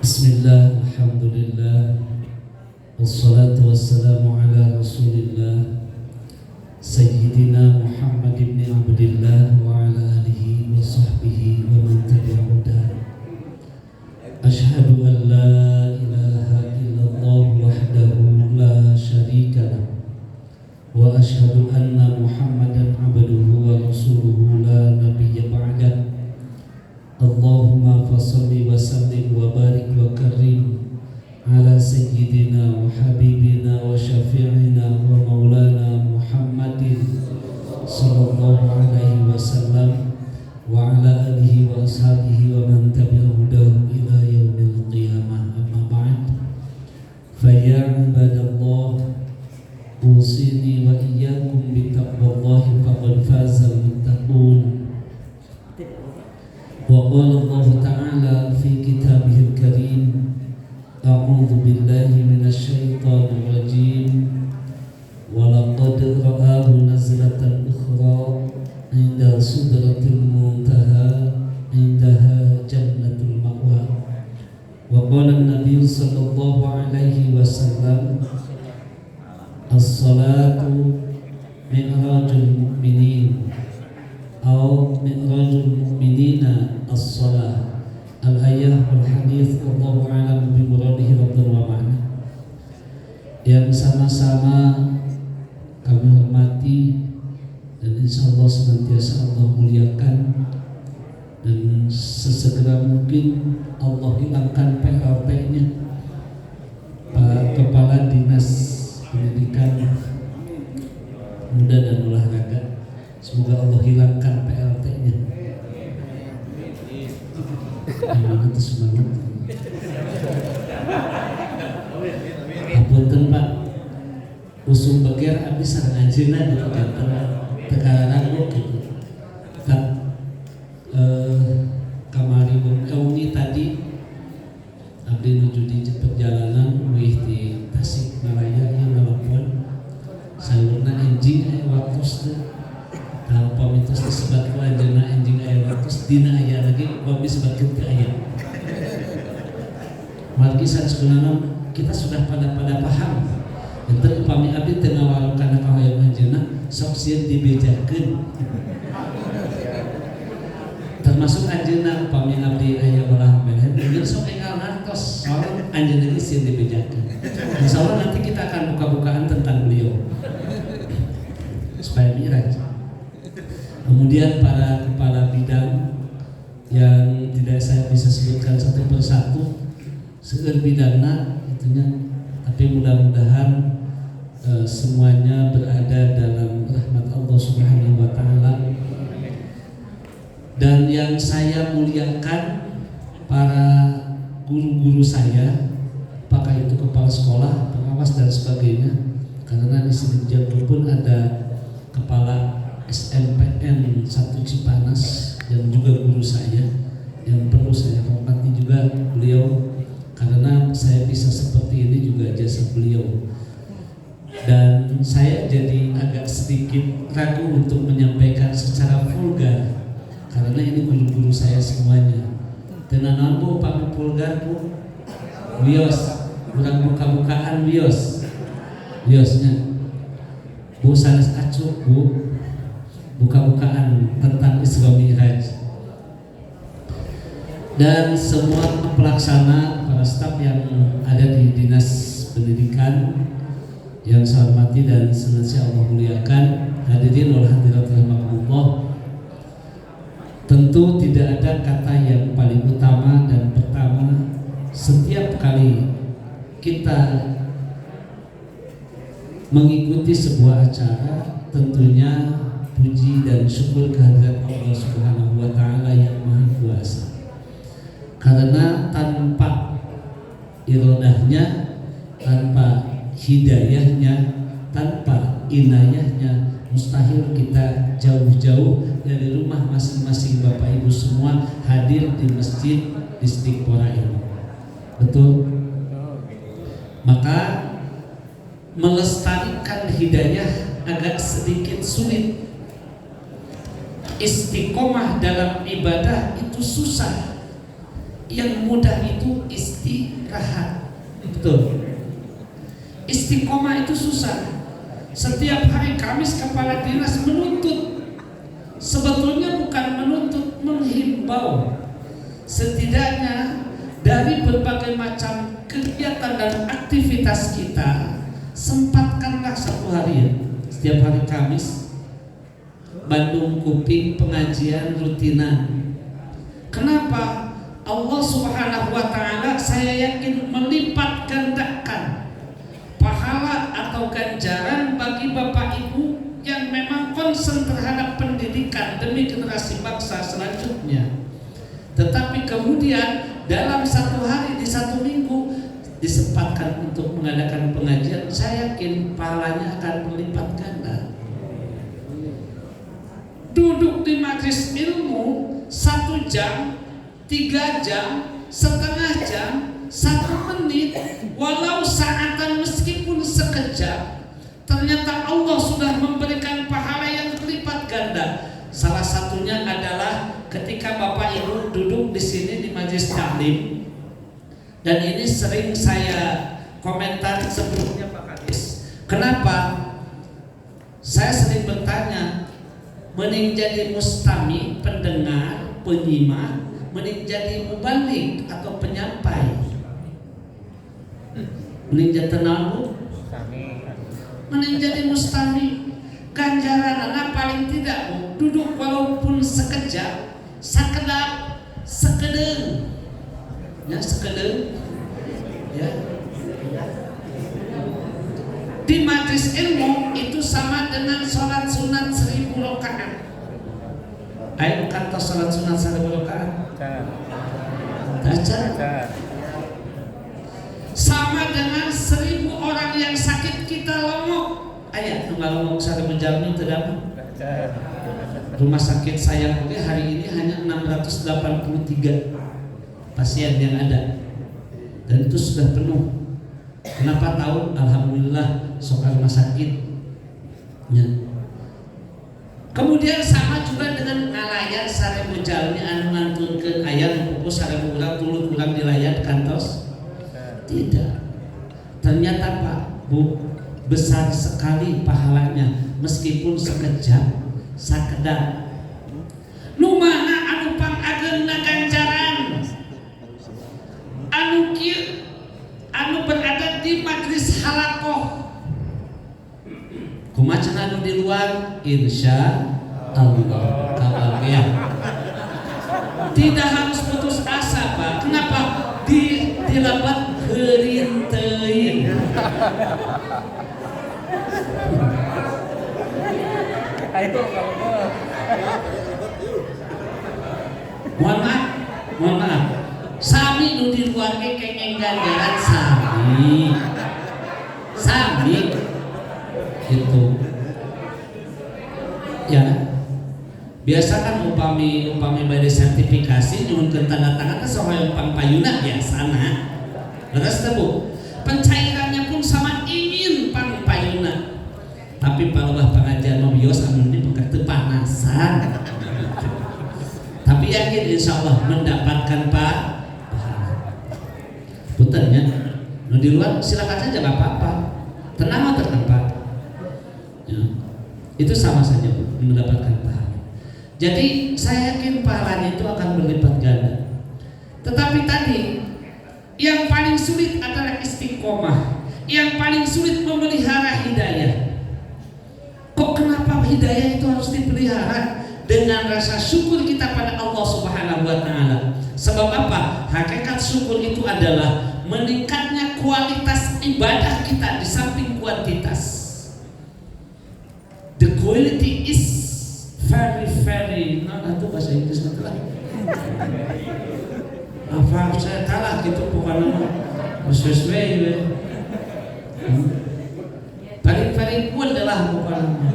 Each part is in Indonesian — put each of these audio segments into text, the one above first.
Bismillah, alhamdulillah, wassalatu wassalamu ala rasulillah Sayyidina Muhammad ibn Abdillah wa ala alihi wa sahbihi wa man tabi'ahudah. Ashhadu an la ilaha illallah wahdahu la syarika lah wa ashhadu anna Muhammadan abduhu wa rasuluhu la nabiyya ba'dah. Allahumma fasalli wa sallim wa barik wa karim ala sayyidina wa habibina wa syafi'ina wa maulana Muhammadin sallallahu alaihi wasallam wa ala alihi wa ashabihi wa man tabi'ahudahu ila yaumil qiyamah. Amma ba'd, fa ya ibadallah, usini wa iyyakum bi taqwallahi faqad fazal muttaqun. Wa qala Allah ta'ala fi kitabihil karim, a'udzu billahi minasy syaithanir rajim, wa laqad ra'ahu nazlatan ukhra 'inda sidratil muntaha 'indaha jannatul ma'wa. Wa qala an-nabiy sallallahu alaihi wasallam, as-salatu mi'rajul mu'minin atau mi'rajul mu'minina as-salah. Al-ayah wal hadith wallahu a'lam bi muradihi rabban wa ma'na. Yang sama-sama kami hormati dan insyaallah senantiasa Allah muliakan, dan sesegera mungkin Allah hilangkan PLT-nya Pak Kepala Dinas Pendidikan Muda dan Olahraga. Semoga Allah hilangkan PLT-nya. Gimana tuh semangat? Apunten Pak, usum beger abis sareng anjeunna gitu kan, tekanan gitu. Kan kamari wengi tadi abdi nuju di perjalanan wih di Tasikmalaya yang nelpon saurna enjing aya waktu tahu pamitos disebat ku anjeunna enjing aya waktu dina aya lagi pami sebatkeun teu aya. Margi saneskeunana kita sudah pada paham. Enten upami abdi teu ngawal kana kahoyong anjeunna sok sieun dibejakeun. Termasuk anjeunna upami abdi aya ulah bener bener sok enggal ngantos soal anjeunna geus sieun dibejakeun. Insyaallah nanti kita akan buka-bukaan tentang beliau supaya miraj. Kemudian para kepala bidang yang tidak saya bisa sebutkan satu persatu seueur bidangna itunya, tapi mudah-mudahan semuanya berada dalam rahmat Allah Subhanahu wa taala. Dan yang saya muliakan para guru-guru saya, apakah itu kepala sekolah, pengawas dan sebagainya, karena di sini pun ada kepala SMPN 1 Cipanas yang juga guru saya, yang perlu saya hormati juga beliau, karena saya bisa seperti ini juga jasa beliau. Dan saya jadi agak sedikit ragu untuk menyampaikan secara vulgar, karena ini guru-guru saya semuanya. Tenanan bu pamit vulgar bu, bios, kurang buka-bukaan biosnya. Bu sanes acuh bu, buka-bukaan tentang Isra Mi'raj. Dan semua pelaksana, para staf yang ada di Dinas Pendidikan yang saya hormati dan senantiasa Allah muliakan, hadirin wal hadirat rahimakumullah. Tentu tidak ada kata yang paling utama dan pertama setiap kali kita mengikuti sebuah acara, tentunya puji dan syukur kehadirat Allah Subhanahu wa taala yang Maha Kuasa. Karena tanpa irodahnya, tanpa hidayahnya, tanpa inayahnya, mustahil kita jauh-jauh dari rumah masing-masing Bapak Ibu semua hadir di Masjid Istiqomah ini. Betul? Maka melestarikan hidayah agak sedikit sulit. istiqomah dalam ibadah itu susah. Yang mudah itu istirahat. Betul. Istiqomah itu susah. Setiap hari Kamis kepala dinas menuntut. Sebetulnya bukan menuntut, menghimbau. Setidaknya dari berbagai macam kegiatan dan aktivitas kita, sempatkanlah satu hari ya. Setiap hari Kamis Bandung Kuping pengajian rutinan. Kenapa? Allah Subhanahu wa taala saya yakin melipat gandakan pahala atau ganjaran bagi Bapak Ibu yang memang konsen terhadap pendidikan demi generasi bangsa selanjutnya. Tetapi kemudian dalam satu hari di satu minggu disempatkan untuk mengadakan pengajian, saya yakin pahalanya akan berlipat ganda. Duduk di majelis ilmu 1 jam, 3 jam, setengah jam, 1 menit, walau saatan meskipun sekejap, ternyata Allah sudah memberikan pahala yang berlipat ganda. Salah satunya adalah ketika Bapak Ibu duduk di sini di majelis taklim, dan ini sering saya komentar sebelumnya Pak Kadis. Kenapa? Saya sering bertanya, mending jadi mustami, pendengar, penyimak, mending jadi mubalik atau penyampai. Mending jadi tenalu, mending jadi mustami. Ganjaran paling tidak duduk walaupun sekejap, sekedap, sekedeng, ya sekedeng, ya. Di majelis ilmu itu sama dengan sholat sunat 1000 rakaat. Ayo kata sholat sunat 1000 rakaat. Baca. Sama dengan 1000 orang yang sakit kita longok. Ayah tunggal ngomong 1000 jalmi terdapat. Rumah sakit saya hari ini hanya 683 pasien yang ada, dan itu sudah penuh. Kenapa tahu? Alhamdulillah soal rumah sakit. Ya. Kemudian sama juga dengan ngalayan 1000 jalmi anu ngantunkeun aya nu pupus 1000 urang tuluy urang dilayan kantos. Tidak. Ternyata Pak, Bu, besar sekali pahalanya meskipun sekejap, sakedap. Nu mana anu pangageunna ganjaran anu kieu anu berada di majelis halakoh, kumaha anu di luar insya Allah kabagian. Tidak harus putus asa Pak. Kenapa? Dilapat heureun teuing. Ayo kalau mohon maaf. Sami nu di luar ge kengeng ganjaran sami gitu. Ya. Biasa kan upami bade sertifikasi nyuhunkeun tanda tangan teh sahoyong pangpayuna biasana. Leres teh Bu. Pencairannya pun sama ingin pangpayuna. Tapi palebah pengajian mobios anu ini bukan teu panasan. Tapi yakin insyaallah mendapatkan pahala. Puntennya, nu di luar silakan saja enggak apa-apa. Tenang Pak. Ya. Itu sama saja Bu, mendapatkan pahala. Jadi saya yakin pahalanya itu akan berlipat ganda. Tetapi tadi yang paling sulit adalah istiqomah. Yang paling sulit memelihara hidayah. Kok kenapa hidayah itu harus dipelihara? Dengan rasa syukur kita pada Allah Subhanahu wa taala. Sebab apa? Hakikat syukur itu adalah meningkatnya kualitas ibadah kita di samping kuantitas. The quality is very itu bahasa Inggris lah. Apa saya kalah gitu pokoknya sesuai very good adalah pokoknya.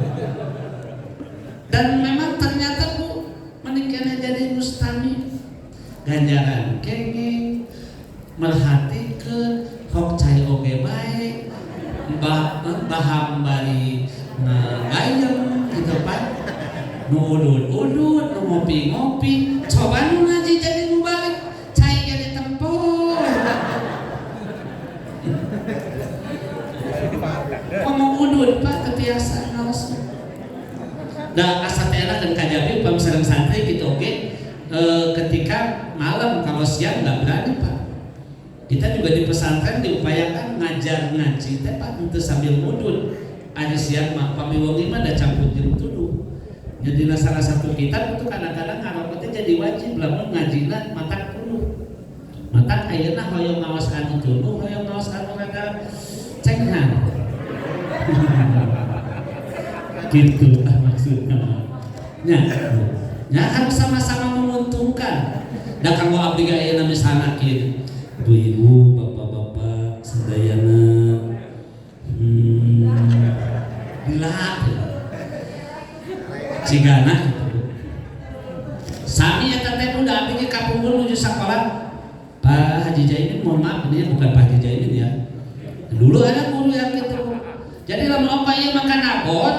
Dan memang ternyata Bu menikahnya jadi mustami ganjaran kenging merhatikeun hok cai oge bae baham bari ngayem gitu Pak. nu udut nu ngopi coba nu ngaji jadi nu balik cai jadi tempo ngomong udut Pak kebiasaan ngaos da asa teh dan kajabi pamisaran santri gitu oke. Ketika malam kalau siang nggak berani Pak. Kita juga di pesantren diupayakan ngajar ngaji teh Pak untuk sambil mudun. Ada siang mah pamiwongi mah ada campur jeruk tuduh. Jadi salah satu kitab itu kadang-kadang ngarokotnya jadi wajib lamun ngajina matak dulu. Matak ayeuna hoyong ngaos anu tuluh, hoyong ngaos anu rada cenghan. Gitu maksudnya. Ya harus sama-sama menguntungkan. Da kanggo abdi ge ayeuna misalna kieu. Ibu-ibu, bapak-bapak, sadayana gila cigana sami eta teh udah abdi ge kapungkur menuju sekolah Pak Haji Jaimin, mohon maaf ini bukan Pak Haji Jaimin ya dulu ada guru yang gitu jadi lamun opa ieu makan abon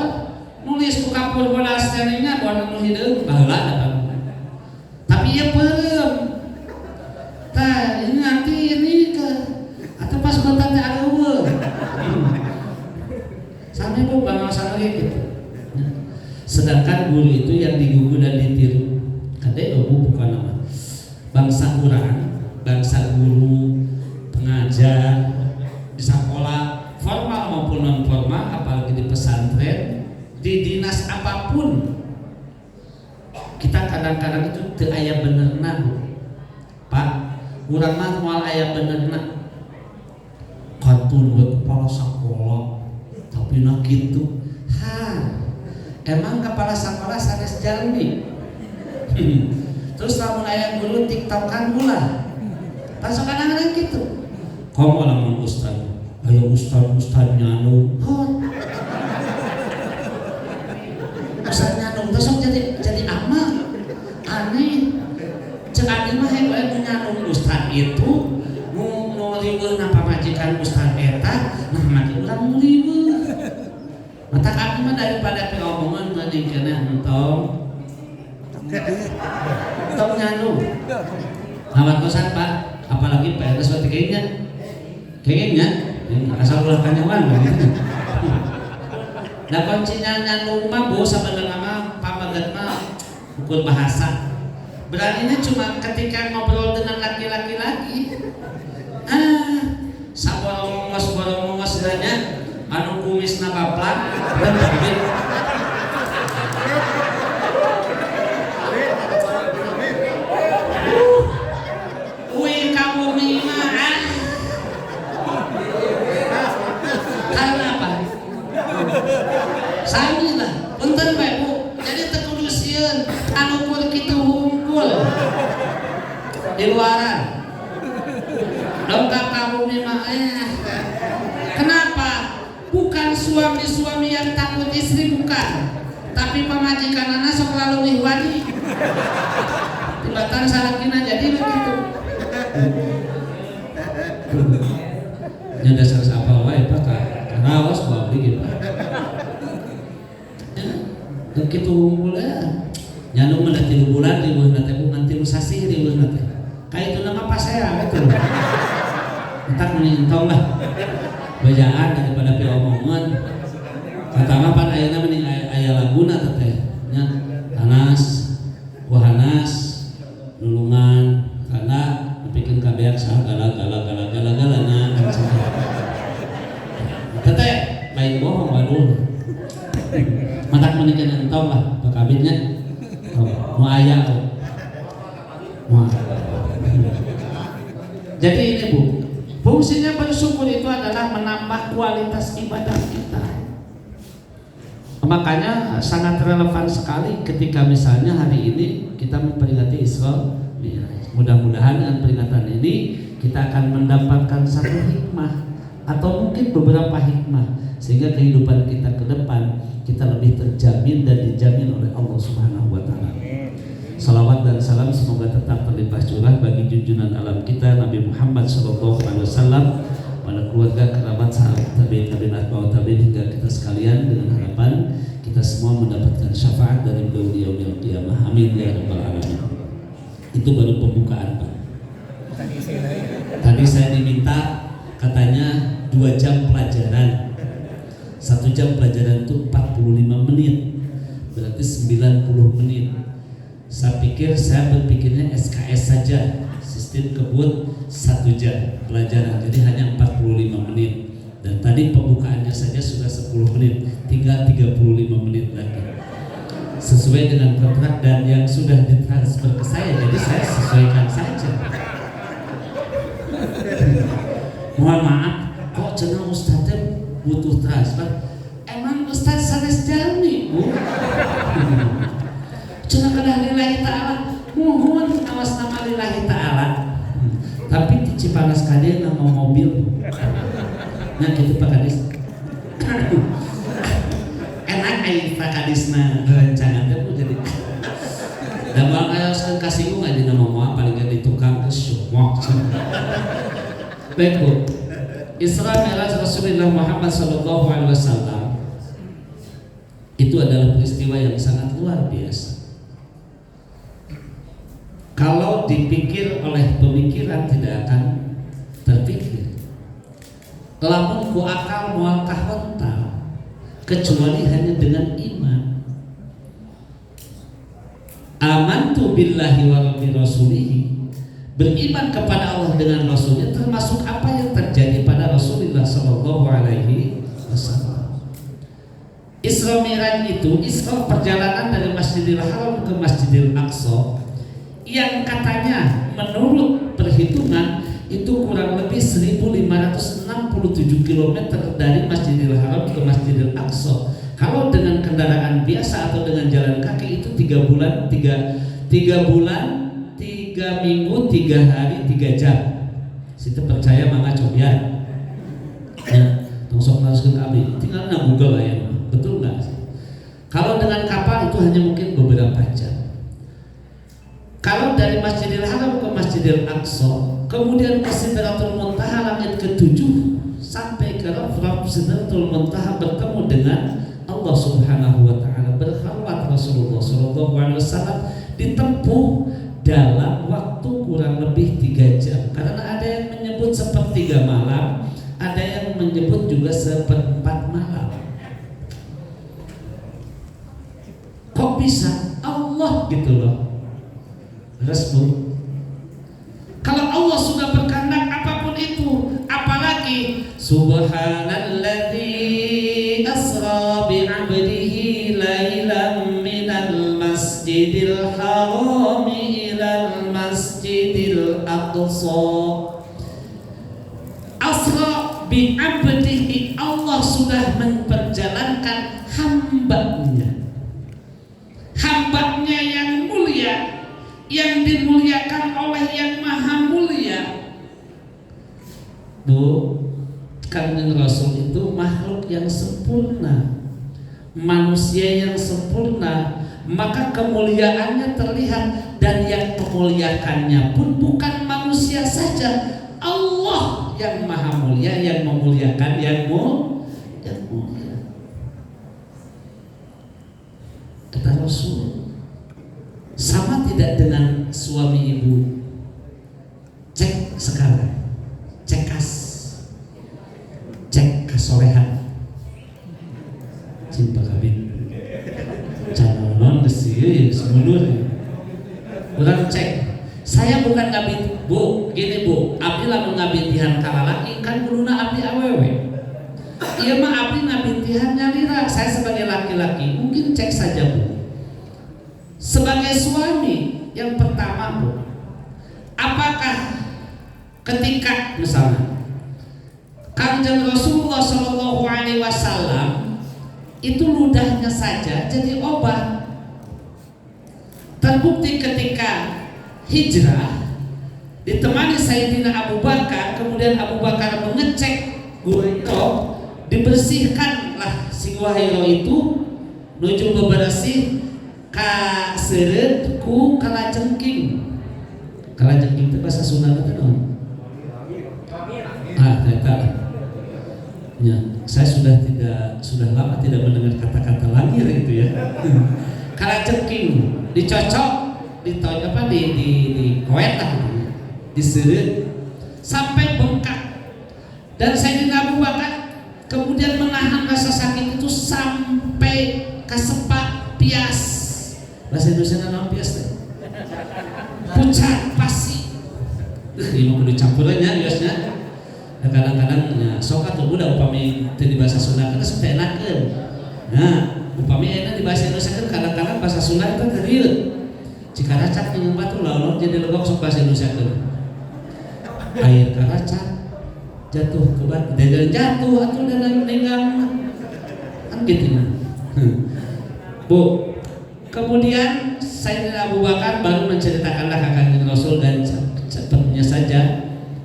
nulis ku kapur bola sterenya abon nu hideung baheula da tapi ieu peureum tah ini nanti ini ke atau pas bentar teh areueuh sampai bu bangsa lagi gitu. Sedangkan guru itu yang digugu dan ditiru kadek bu bukan nama bangsa kurang bangsa guru pengajar di sekolah formal maupun non formal apalagi di pesantren di dinas apapun kita kadang-kadang itu teu aya benerna Pak urang mah moal aya benerna kantun we kepala sakola tapi nah gitu emang kepala sekolah sanes jalmi terus lamun aya guru tiktokan ulah pas kadang-kadang gitu kamu lamun ustaz ayo ustaz nyanu ustaz nyanu terus jadi amal aneh cek adi mah hebat nyanu ustaz itu nu riweuh na pamajikan ustaz eta nah mati urang riweuh mata kaki mah daripada piomongan mending kena entong nyanu awat kosan Pak apalagi PNS waktu kayaknya asal ulah kanyawan gitu nah kuncinya nyanu mah bos sebenarnya mah pamagat mah ukur bahasa beraninya cuma ketika ngobrol dengan laki-laki lagi saborongos nanya anu kumisna baplak dan terbit kamu mimah karena apa? Sami lah punten bae Bu jadi teu kudu sieun anu kur kitu hungkul di luaran dongkap kamu mimah kenapa? Bukan suami-suami yang takut istri bukan tapi pamajikanana sok lalu wihwani tibatan salakina jadi begitu nya dasar apa wae Pak karaos ku abdi gitu ya kitu bulan nya nu meunah 3 bulan riweuhna teh ngan 3 sasi riweuhna teh kaituna mah pasea betul entak mending entong lah bejaan daripada piomongan pertama pan ayeuna mending aya laguna teh nya Anas Wahanas Nulungan karena bikin kabeak sah gala-gala-gala-gala-galana teteh baik bohong waduh matak menikah entong lah pakabitnya mau ayah jadi ini Bu fungsinya bersyukur itu adalah menambah kualitas ibadah kita makanya sangat relevan sekali ketika misalnya hari ini kita memperingati Isra Mi'raj. Mudah-mudahan dengan peringatan ini kita akan mendapatkan satu hikmah atau mungkin beberapa hikmah sehingga kehidupan kita ke depan kita lebih terjamin dan dijamin oleh Allah Subhanahu wa taala. Salawat dan salam semoga tetap terlimpah curah bagi junjungan alam kita Nabi Muhammad sallallahu alaihi wasallam, pada keluarga, kerabat, sahabat, tabi'in, atba'ut tabi'in hingga kita sekalian dengan harapan kita kita semua mendapatkan syafaat dari beliau di yaumil qiyamah. Amin ya rabbal alamin. Itu baru pembukaan, Pak. Tadi saya diminta katanya 2 jam pelajaran. 1 jam pelajaran itu 45 menit, berarti 90 menit. Saya berpikirnya SKS saja, sistem kebut 1 jam pelajaran, jadi hanya 45 menit. Dan tadi pembukaannya saja sudah 10 menit, tinggal 35 menit lagi. Sesuai dengan kontrak dan yang sudah ditransfer ke saya, jadi saya sesuaikan saja. Mohon maaf, kok cenah Ustadz butuh transfer? Emang Ustadz sanes jalmi, Bu? Cenah kedah lillahi ta'ala, mohon awas nama lillahi ta'ala. Tapi di Cipanas kade nama mobil, nah gitu Pak Kadis. Enak aja Pak Kadisna rencananya Bu jadi. Dan bang ayah saya kasih nggak di nama mau paling gak di tukang kesyumok. Baik Bu, Isra Mi'raj Rasulullah Muhammad SAW itu adalah peristiwa yang sangat luar biasa. Kalau dipikir oleh pemikiran tidak akan terpikir. Lamun ku akal mual kahontal, kecuali hanya dengan iman. Amantu billahi wa rabbi rasulihi, beriman kepada Allah dengan Rasulnya, termasuk apa yang terjadi pada Rasulullah Sallallahu Alaihi Wasallam. Isra Mi'raj itu Isra perjalanan dari Masjidil Haram ke Masjidil Aqsa, yang katanya menurut perhitungan itu kurang lebih 1567 km dari Masjidil Haram ke Masjidil Aqsa. Kalau dengan kendaraan biasa atau dengan jalan kaki itu 3 bulan, 3 minggu, 3 hari, 3 jam. Situ percaya mangga cobian. Ya, tongsok haruskan kami. Tinggal na Google lah ya, betul nggak? Kalau dengan kapal itu hanya mungkin beberapa jam. Kalau dari Masjidil Haram ke Masjidil Aqsa, kemudian ke Sidratul Muntaha langit ke-7 sampai ke Rafraf Sidratul Muntaha bertemu dengan Allah Subhanahu wa taala, berkhawat Rasulullah sallallahu alaihi wasallam ditempuh dalam waktu kurang lebih 3 jam. Karena ada yang menyebut sepertiga malam, ada yang menyebut juga seperempat malam. Kok bisa? Allah gitu loh. Resmi. Kalau Allah sudah berkehendak apapun itu, apalagi subhanalladzi asra bi 'abdihi lailan minal masjidil haram ilal masjidil aqsa. Asra bi 'abdihi, Allah sudah memperjalankan hambanya yang mulia, yang dimuliakan oleh yang maha mulia. Bu, Kanjeng Rasul itu makhluk yang sempurna, manusia yang sempurna, maka kemuliaannya terlihat. Dan yang memuliakannya pun bukan manusia saja, Allah yang maha mulia yang memuliakan yang mulia. Kata Rasul, sama tidak dengan suami ibu? Cek sekarang, cek kasolehan, cinta kabin, canonon desi semundur. Kurang cek. Saya bukan ngabit, Bu. Gini Bu, abdi lamun ngabintihan kalalaki kan kuluna abdi awewe. Iya mah abdi ngabintihan nyalira. Saya sebagai laki-laki mungkin cek saja Bu. Sebagai suami yang pertama Bu, apakah ketika misalnya Kanjeng Rasulullah Shallallahu Alaihi Wasallam itu ludahnya saja jadi obat? Terbukti ketika hijrah ditemani Sayyidina Abu Bakar, kemudian Abu Bakar mengecek guairo, dibersihkanlah si guairo itu nuju bebersih ka seureut ku kalajengking. Kalajengking itu bahasa Sunda teh naon? Ah, eta. Ya, saya sudah lama tidak mendengar kata-kata langir itu ya. Kalajengking dicocok, di koet lah gitu ya. Diseret sampai bengkak. Dan Sayyidina Abu Bakar kemudian menahan rasa sakit itu sampai kasepak pias. Bahasa Indonesia nama pias teh. Pucat pasi. Ini mau dicampurannya biasanya. Nah, kadang-kadang ya, sok atuh budak upami teu di bahasa Sunda kana sok enakeun. Nah, upami enak di bahasa Indonesia kan kadang-kadang bahasa Sunda itu teu. Jika racak jeung batu lawan jadi legok sok bahasa Indonesia kan. Air karacak jatuh ke batu, dan jatuh atuh dan ninggang kan gitu nah. Bu, kemudian Sayyidina Abu Bakar baru menceritakanlah kakaknya Rasul dan cepatnya saja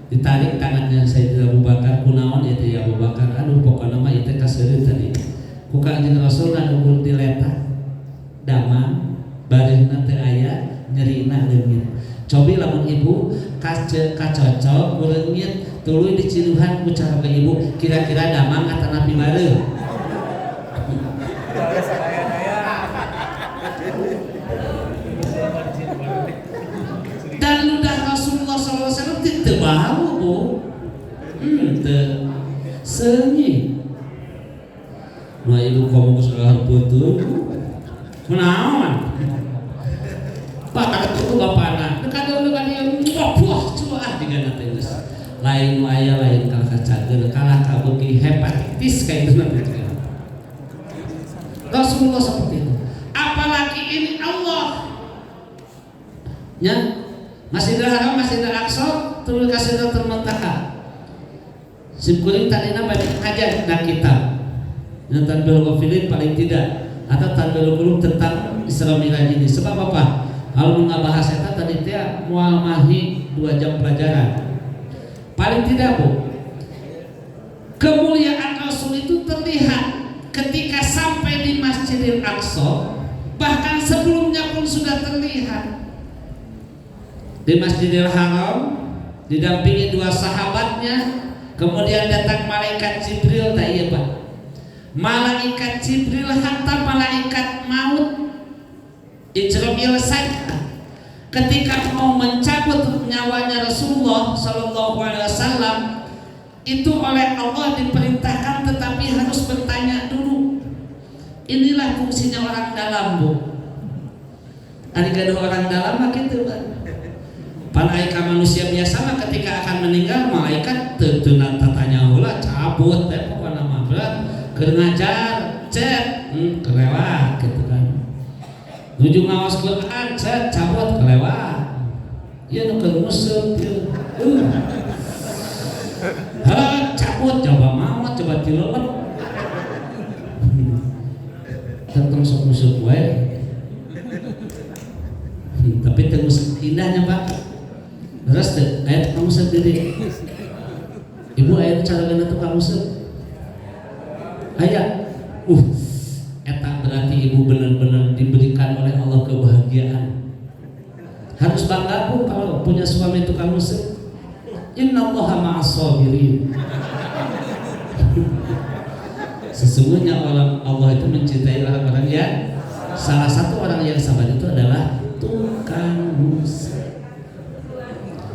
ditarik tangannya Sayyidina Abu Bakar kunaon itu ya Abu Bakar aduh pokoknya mah itu kaseureut tadi ku kanjeng Rasul nunggu diletak damang barehna teu aya nyerina leungit cobi lamun ibu kacocok leungit tuluy diciluhan ku cara ke ibu kira-kira damang atau napi bareuh dan ludah Rasulullah SAW tidak bau bu, senyi. Nah ibu kamu sekarang betul, menawan. Pak ada tuh bapana, dekat yang wah coba tiga nanti lain ayah lain kalau kacager, kalah kabuki hepatitis kayak itu nanti. Rasulullah seperti itu. Apalagi ini Allah, ya. Masjidil Haram, Masjidil Aqsa, turun ke Sidratul Muntaha. Simkuring tadina banyak kajian dan kitab. Yang Tanbihul Ghafilin paling tidak atau Tanbihul Qulub tentang Isra Mi'raj ini. Sebab apa? Kalau ngabahas eta tadi teh moal mahi 2 jam pelajaran. Paling tidak bu. Kemuliaan Rasul itu terlihat ketika sampai di Masjidil Aqsa, bahkan sebelumnya pun sudah terlihat. Di Masjidil Haram didampingi 2 sahabatnya, kemudian datang malaikat Jibril tak iya Pak. Malaikat Jibril hatta malaikat maut Israfil saja ketika mau mencabut nyawanya Rasulullah sallallahu alaihi wasallam itu oleh Allah diperintahkan tetapi harus bertanya dulu. Inilah fungsinya orang dalam bu. Ari gaduh orang dalam mah kitu Pak. Malaika manusia biasa mah ketika akan meninggal malaikat teu tanya heula cabut teh pokona mah berat keur ngajar cet kelewat gitu kan. Nuju ngaos Quran cet cabut kelewat. Ieu nu keur museup ieu. Cabut coba maot coba tileup. Tetep sok museup wae. Tapi teu indahnya Pak. Terus ayat kamu sendiri, ibu ayat cara gana tuh kamu ayat, eta berarti ibu benar-benar diberikan oleh Allah kebahagiaan. Harus bangga bu kalau punya suami itu kamu Innallaha ma'as-sabirin. Sesungguhnya Allah itu mencintai orang-orang yang salah satu orang yang sabar itu adalah tukang musik.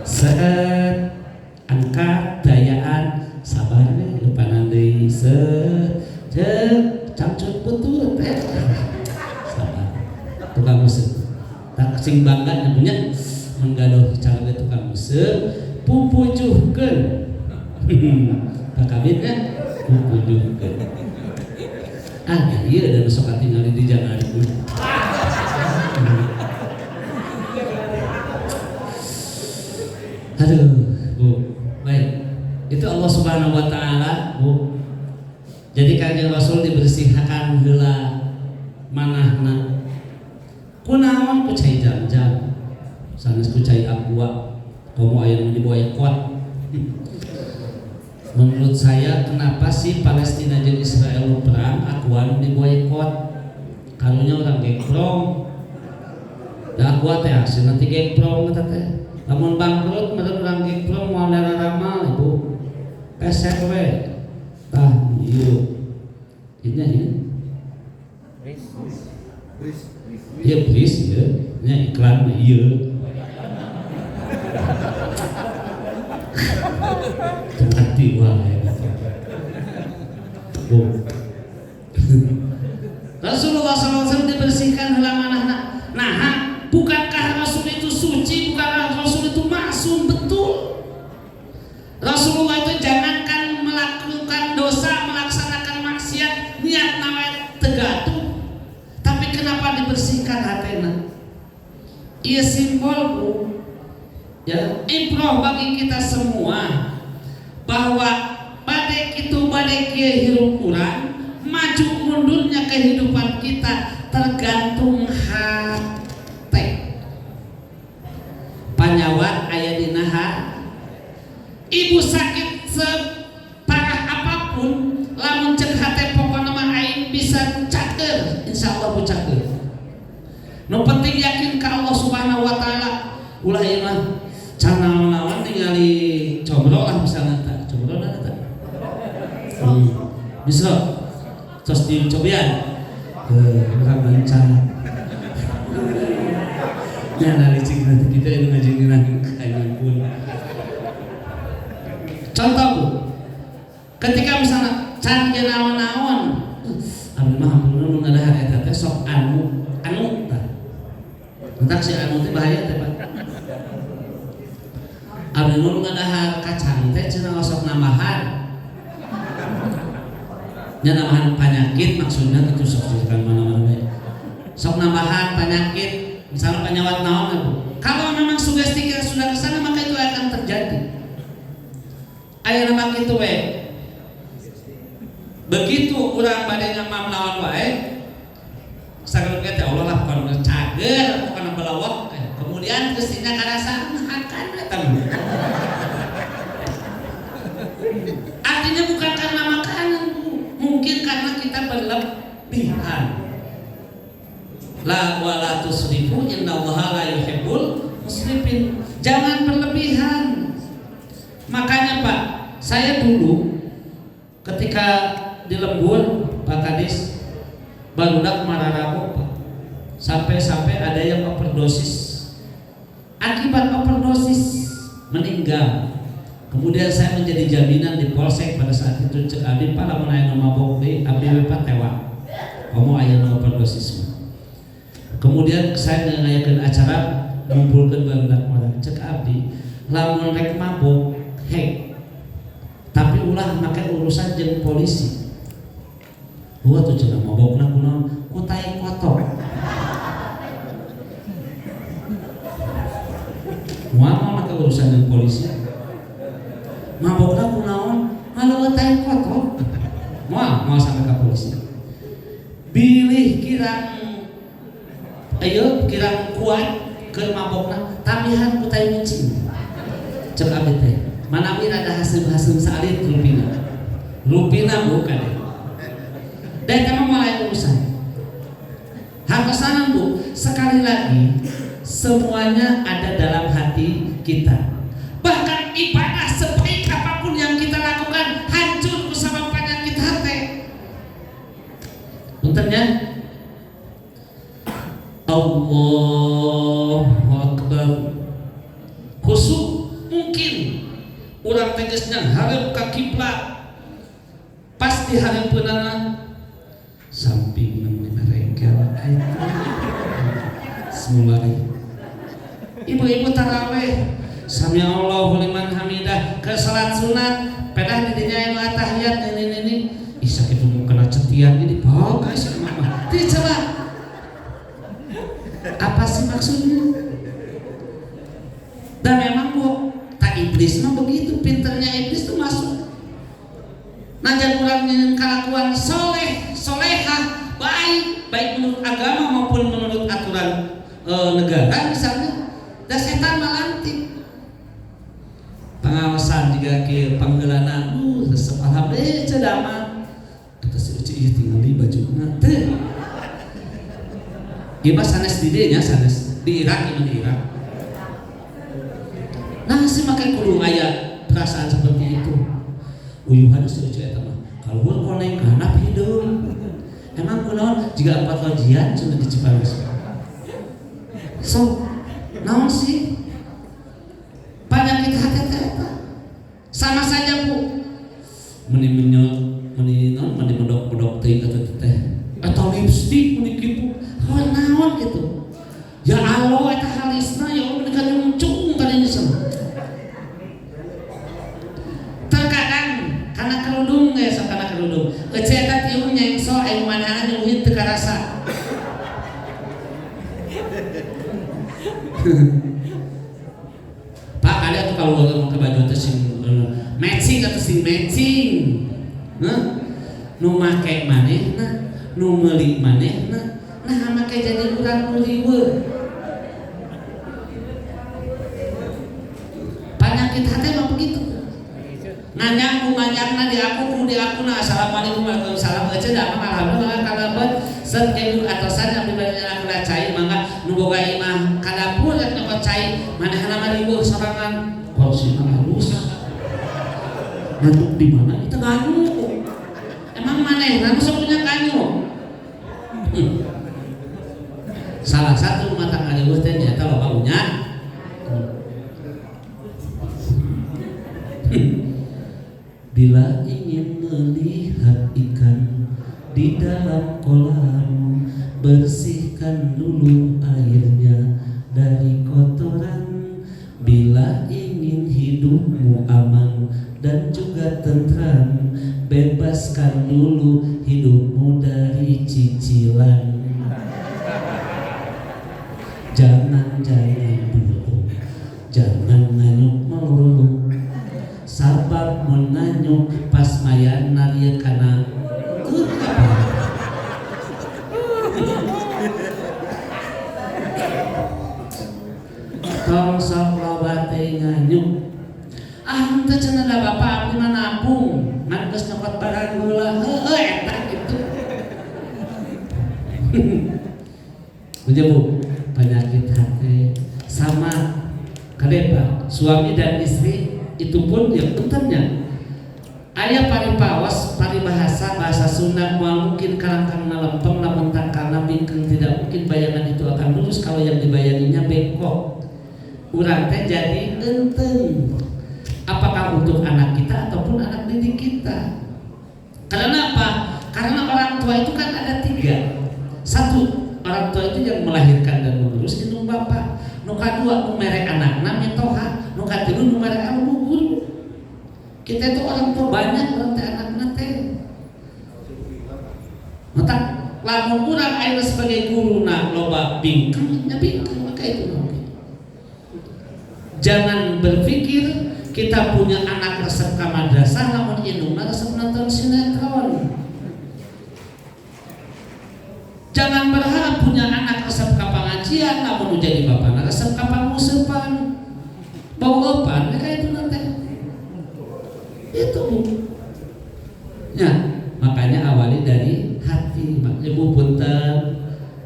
Saat angkat dayaan sabarnya depanan deui cangcut putut sabar tukang musik tak sing bangga punya menggaduh cara tukang musik pupujuhkeun tak kabinnya pupujuhkeun ieu dan sok tinggal di jalan itu. Aduh, bu, baik. Itu Allah Subhanahu Wa Taala, bu. Jadi kanjeng Rasul dibersihkan heula manahna. Kunaon ku cai jam-jam, sanes ku cai aqua, kamu aya nu dibawa kuat. Menurut saya kenapa sih Palestina jeung Israel perang aqua nu dibawa kuat? Karunya orang geprong. Da aqua teh asli nanti geprong eta teh. Lamun bangkrut meureun urang geprong moal ramal ibu pesek we tah Ini ya please ya, nya iklan iya. Hati wae. Rasulullah SAW dibersihkan halaman. Nah, bukankah Rasul itu suci? Bukankah Rasul itu maksum? Betul. Rasulullah itu jangankan melakukan dosa, melaksanakan maksiat, niat nawait tegatuh. Tapi kenapa dibersihkan hatena? Ia simbol, Bu. Ya, ibrah bagi kita semua bahwa badai hirup kurang, maju mundurnya kehidupan kita tergantung hati. Panyawat aya dinaha. Ibu sakit separah apapun, lamun cek hati pokoknya mah aing bisa cager, insyaallah bu cager. Nu penting yakin ke Allah Subhanahu wa taala. Ulah ieu mah can naon-naon ningali combro lah misalnya tak combro na tak. Bisa terus dicobian orang lancar. Ya nari cing nanti kita itu ngajingan kayak pun. Contoh Bu, ketika misalnya can ge naon-naon, abdi mah hampura ngadahan eta teh sok anu tah. Entak si anu teh bahaya teh Pak. Abdi nu ngadahan kacang teh cenah sok nambahan. Nya nambahan penyakit maksudnya itu sok kan mana-mana bae. Sok nambahan penyakit, misalnya penyawat naon Bu. Kalau memang sugesti kita sudah ke sana maka itu akan terjadi. Aya nama kitu we. Begitu urang bade ngamam naon wae, sagelut teh Allah lah bukan cager, bukan belawak. Kemudian kesina karasa akan datang. Artinya bukan karena makanan, mungkin karena kita berlebihan. La wala tusrifu innallaha la yuhibbul musrifin. Jangan berlebihan. Makanya Pak, saya dulu ketika di Lembur Pak Kadis barudak mararabok Pak. Sampai ada yang overdosis. Akibat overdosis meninggal. Kemudian saya menjadi jaminan di Polsek pada saat itu cek abdi Pak lamun aya nu mabok deui abdi we Pak tewa. Komo aya nu overdosis. Kemudian saya ngayakeun acara ngumpulkeun barudak mararabok cek abdi lamun rek mabok hek. Tapi ulah make urusan jeung polisi. Gua tuh cenah mabokna kunaon? Ku tai kotor. Moal make urusan jeung polisi. Mabokna kunaon? Halo tai kotor. Moal sampai ka polisi. Bilih kirang kuat keur mabokna tamihan ku tai micin. Cek abdi teh. Manawi ada hasil salit Rupina bukan. Dan kamu mulai urusan. Hartosanan Bu, sekali lagi semuanya ada dalam hati kita. Bahkan ibadah sebaik apapun yang kita lakukan hancur bersama penyakit hati. Puntennya Allahu Akbar. Khusyuk mungkin urang tegesnya hareup ka kiblat pasti hareupeunana samping nang merengkel semulai ibu-ibu taraweh sami Allahu liman hamidah ke salat sunat pedah di dinya anu tahiyat ini isa kitu mau kena cetian ini bawa ka si mama dicoba apa sih maksudnya dan memang Bu iblis mah begitu, pinternya iblis tuh masuk. Najan urang nyeun kalakuan solehah, baik menurut agama maupun menurut aturan negara misalnya, da setan malantik. Pengawasan juga ke panggelanan, resep alhamdulillah cedaman. Kata si Uci ieu tinggal di bajuna teh. Ieu mah sanes di dieu nya sanes di Irak di Irak. Nah sih makai kudu aya perasaan seperti itu. Uyuhan si Uci eta mah. Kalau neng kanap hidung. Emang kunaon jika 4 lojian sudah di Cipanas. So, naon sih? Penyakit hati apa? Sama saja Bu. Meni medok teh teh. Atau lipstik meni kitu. Naon gitu. Ya Allah eta halisna ya Allah dekat muncung kali ini semua. Terkadang karena kerudung ya sok karena kerudung. Ece eta tiung nyengso aya manehna nyuhit teu karasa. Pak ada tuh kalau ngomong ke baju teh sing matching atau sing matching. Nu make manehna, nu meuli manehna, nah make jadi urang nu liweur. Penyakit hati mah begitu. Nganyang ku nganyangna di aku na assalamualaikum waalaikumsalam aja dah mah alhamdulillah kalabat set kedu atasan yang dibandingna aku cai mangga nu boga imah ka dapur rek nyokot cai manehna mah riweuh sorangan kursi halus. Ngantuk di mana? Itu kanyu. Emang manehna sok punya kanyu. Salah satu mata ngaliweuh teh nyata loba unya. Bila ingin melihat ikan di dalam kolam, bersihkan dulu airnya dari kotoran. Bila ingin hidupmu aman dan juga tentram, bebaskan dulu hidupmu dari cicilan. Jangan dulu, jangan nganyuk melulu. Sabab menanyuk pas mayan naria kana tong sok loba teh nganyuk. Teu cenah da bapak abdi mah nabung ngan geus nyokot barang heula eta kitu. Punya Bu, penyakit hati sama kadeba suami dan istri itu pun yang pentingnya aya paripawas paribahasa bahasa Sunda moal mungkin kalangkangna lempeng lamun tangkalna bingkeung tidak mungkin bayangan itu akan lurus kalau yang dibayanginya bengkok. Urang teh jadi enteng apakah untuk anak kita ataupun anak didik kita. Karena apa? Karena orang tua itu kan ada 3. Satu, orang tua itu yang melahirkan dan mengurus itu bapak. Nu kadua nu mere anakna mitoha, nu katilu nu mere almu guru. Kita itu orang tua banyak orang teh anakna teh. Mata lamun urang aya sebagai guruna loba bingkeung, nya bingkeung maka itu. Jangan berpikir kita punya anak resep ka madrasah namun indungna resep nonton sinetron. Jangan berharap punya anak resep ka pengajian namun jadi bapana resep ka pangusupan. Bau opan kayak itu nanti. Itu. Ya, makanya awali dari hati. Makanya Bu punten,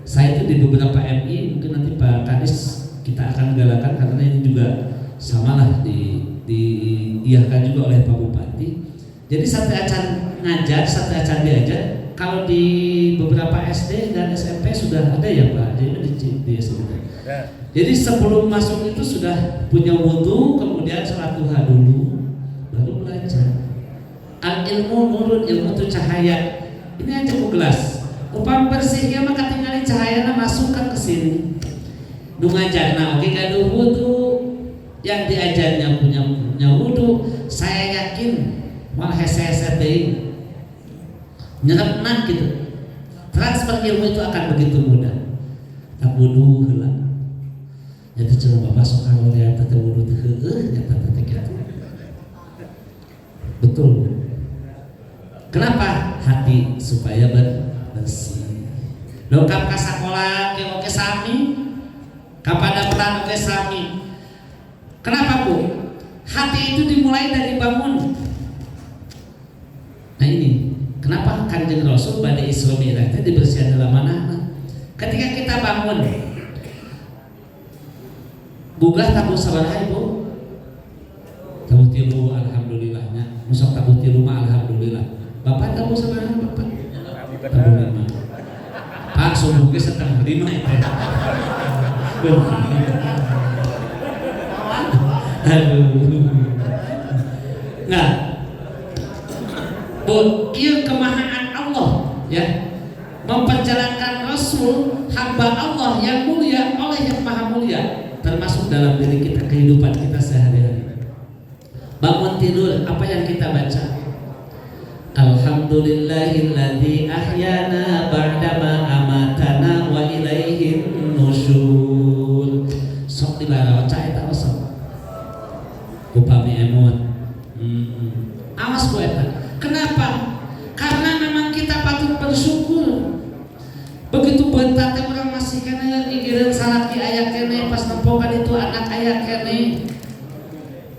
saya itu di beberapa MI mungkin nanti Pak Kadis kita akan galakan karena ini juga samalah diiyahkan juga oleh Pak Bupati. Jadi satu acan ngajar, satu acan diajar. Kalau di beberapa SD dan SMP sudah ada ya Pak, jadi di SMP. Jadi sebelum masuk itu sudah punya wudu, kemudian sholat duha dulu, baru belajar. Al ilmu nurun, ilmu itu cahaya. Ini aja ku gelas. Upam bersihnya maka tinggalin cahayana masukkan ke sini. Nu ngajarna oke gaduh wudu, yang diajarnya punya wudu, saya yakin malah hese-hese teuing. Nyerepna gitu. Transfer ilmu itu akan begitu mudah. Tak wudu heula. Nya teh cenah Bapak sok kalorean teh wudu teh heueuh nya teh kitu. Betul. Kenapa? Hati supaya bersih. Lengkap ka sakola ge oge sami. Kapada peran oge sami. Kenapa Bu? Hati itu dimulai dari bangun. Nah ini, kenapa Kanjeng Rasul pada Isra Mi'raj itu dibersihkan dalam manahna? Ketika kita bangun, bugah tabuh sabaraha Ibu? Tabuh tilu alhamdulillahnya. Musok tabuh tilu mah alhamdulillah. Bapak tabuh sabaraha? 5. Pak subuh ge setengah 5 eta. Aduh. Nah, Bu, ieu kemahaan Allah ya. Memperjalankan Rasul hamba Allah yang mulia oleh yang maha mulia, termasuk dalam diri kita, kehidupan kita sehari-hari. Bangun tidur, apa yang kita baca? Alhamdulillahilladzi ahyana ba'dama amatana wa ilaihin nusyur. Sok dibaca eta sok. Upami emot. Awas ku eta. Kenapa? Karena memang kita patut bersyukur. Begitu bentar teh urang masih kena gigireun salaki aya kene, pas nempokan itu anak aya kene.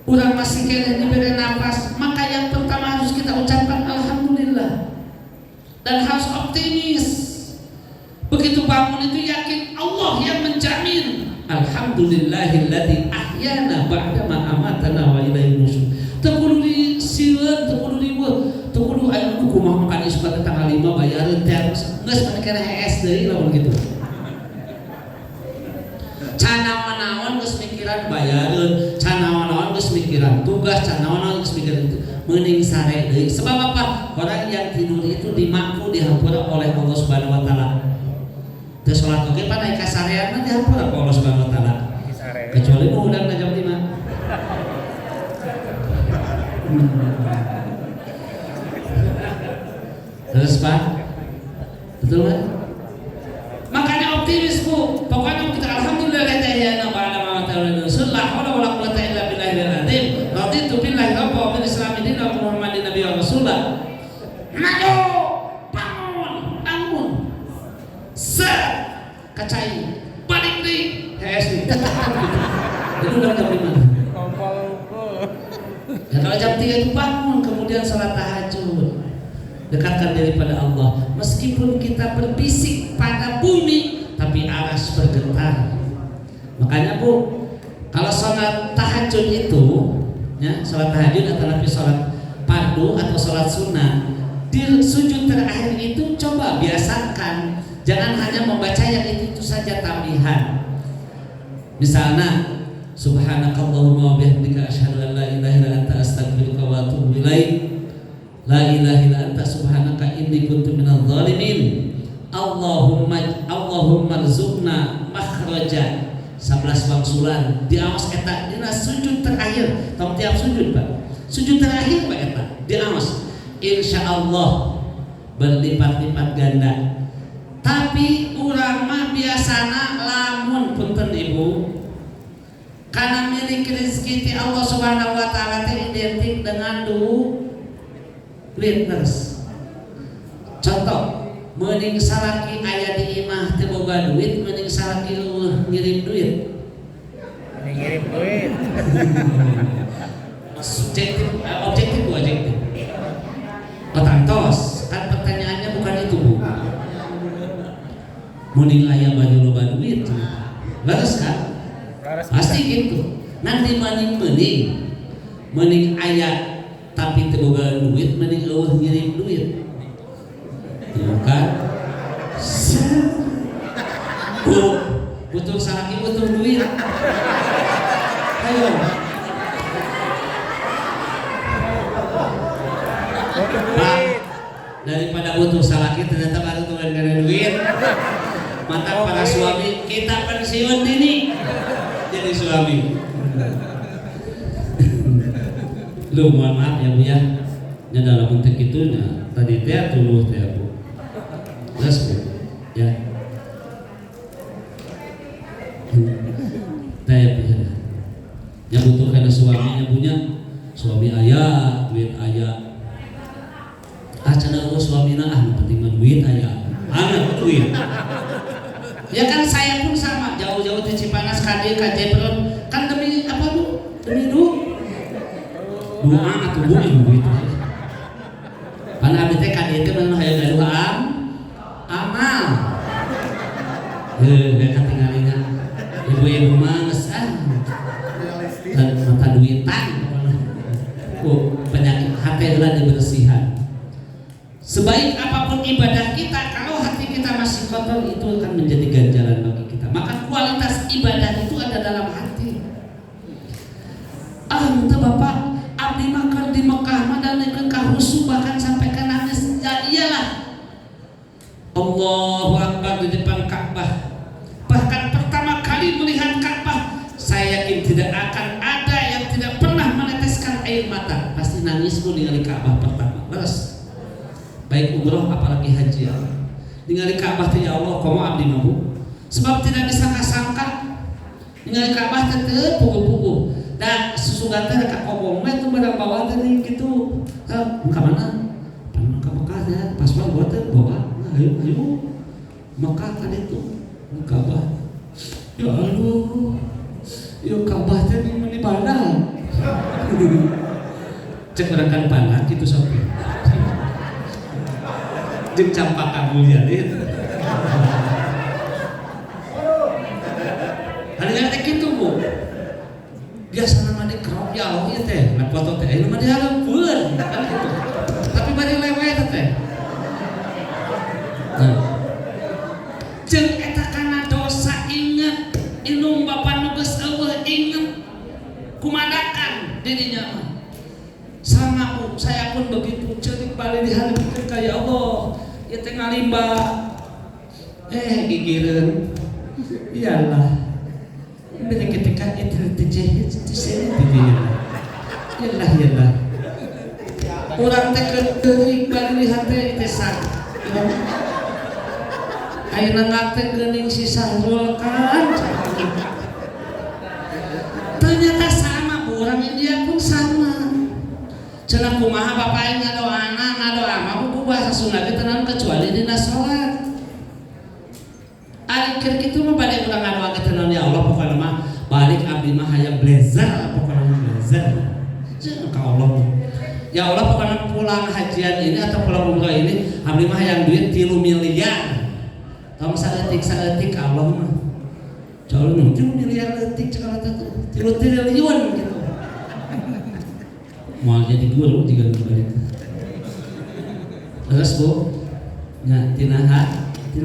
Urang masih kena diberi nafas, maka yang pertama harus kita ucapkan alhamdulillah. Dan harus optimis. Begitu bangun itu yakin Allah yang menjamin. Alhamdulillahilladzi ahyana ba'dama amatana wa ilaihin nusyur. Teu kudu disieun, teu kudu dibuat, teu kudu aya kumaha makan isu ka tanggal 5 bayareun teh geus mane kana HS deui lamun kitu. Can naon-naon geus mikiran bayareun, can naon-naon geus mikiran tugas, can naon-naon geus mikiran itu. Mending sare deui. Sebab apa? Orang yang tidur itu dimakfu dihampura oleh Allah Subhanahu wa taala. Teu salat oge pan aya kasarean dihampura oleh Allah Subhanahu wa taala. Kecuali mau udang jam 5. Terus Pak, betul kan? Makanya optimis Bu. Pokoknya kita alhamdulillah ya ba'da ma ta'ala nusul la haula wala quwwata illa billahil azim. Raditu billahi rabba wa bil islami dinan wa muhammadin nabiyyan rasulah. Maju, bangun. Set, kacai, balik deui. HS. Itu udah jam 5. Ya, kalau jam 3 itu bangun, kemudian sholat tahajud, dekatkan diri pada Allah. Meskipun kita berbisik pada bumi, tapi aras bergetar. Makanya Bu, kalau sholat tahajud itu, ya, sholat tahajud atau lebih sholat fardu atau sholat sunnah, di sujud terakhir itu coba biasakan, jangan hanya membaca yang itu saja tambihan. Misalnya subhanakallahumma wa bihamdika asyhadu an la ilaha illa anta astaghfiruka wa atubu ilaik. La ilaha illa anta subhanaka inni kuntu minadh dhalimin. Allahumma rzuqna makhraja. 11 bangsulan diaos eta dina sujud terakhir. Tong tiap sujud Pak. Sujud terakhir Pak eta diaos. Insyaallah berlipat-lipat ganda. Tapi urang mah biasana lamun punten Ibu, karena milik rezeki ti Allah Subhanahu wa taala teh identik dengan duitness. Contoh, mending salaki aya di imah teu boga duit, mending salaki ngirim duit. Ngirim duit. Objektif. Patantos, kan pertanyaannya bukan itu Bu. Mending aya baju loba duit. Laras kan? Pasti gitu. Nanti mending aya tapi teu boga duit, mending eueuh ngirim duit. Tuh kan? Butuh salaki butuh duit. Ayo. Pak, daripada butuh salaki ternyata baru turun karena duit. Mantap para suami, kita pensiun dini jadi suami. Lu mohon maaf ya Bu ya. Nya dalam konteks itu tadi teh tuluh teh Bu. Terus Bu ya. Teh ya. Yang butuh karena suaminya punya suami ayah, duit ayah. Cenah suamina penting mah duit ayah. Anak duit. Ya kan saya pun sama, jauh-jauh di Cipanas, KD, Jebron, kan demi apa Bu? Demi doa atau duit. Karena abdi teh KD teh mah hayang gaduh amal. Katingalina ibu-ibu mah geus mata duitan. Penyakit hati heula dibersihan. Sebaik apapun ibadah kita, kalau hati kita masih kotor, itu akan menjadi ganjaran bagi kita. Maka kualitas ibadah itu ada dalam hati. Entah Bapak, abdi makan di Mekah, madane kahusu bahkan sampai ke nangis. Ya iyalah. Allahu Akbar di depan Ka'bah. Bahkan pertama kali melihat Ka'bah, saya yakin tidak akan ada yang tidak pernah meneteskan air mata. Pasti nangis pun ningali Ka'bah pertama. Terus baik umroh apalagi haji, ningali Ka'bah teh ya Allah komo abdi mampu, sebab tidak disangka-sangka ningali Ka'bah teh puguh-puguh dan susugan teh ka kobong mah teh barang bawa teh gitu. Ka mana? Ka Mekah ya, paspor buat teh bawa. Ayo Mekah kan itu Ka'bah. Ya Allah, ya Ka'bah teh di mana? Cek barangkan panah gitu sampai jeung campaka mulia teh. Hanya teh kitu Bu. Biasa nama di kerop ya Allah ieu teh, na foto teh aya mah dihareupeun kan kitu. Tapi bari lewe teh. Jeung eta kana dosa inget, inung Bapa nu geus eueuh inget. Kumadakan dirinya mah. Sama Bu, saya pun begitu ceurik balik dihareupeun ka ya Allah. Ya teh ngalimba gigireun iyalah bener ketika itu teh sini iyalah urang teh keuring bari lihat teh teh sak ayeuna ngate geuning si Sahrul kan ternyata sama Bu, urang India pun sama. Cenah kumaha Bapak ngadoana mah buku bahasa Sunda teh tenan kecuali dina salat. Ari keur kitu mah bade urang ngadoa ke tenan ya Allah pokona mah balik abdi mah hayang blazer pokona blazer. Cenah ka Allah. Ya Allah pokona pulang hajian ini atau pulang umrah ini abdi mah hayang duit 3 miliar. Tong saeutik ka Allah mah. Jauh nu 3 miliar leutik cekal eta tuh. 3 triliun gitu. Mau jadi guru juga balik. Terus Bu, tina hati.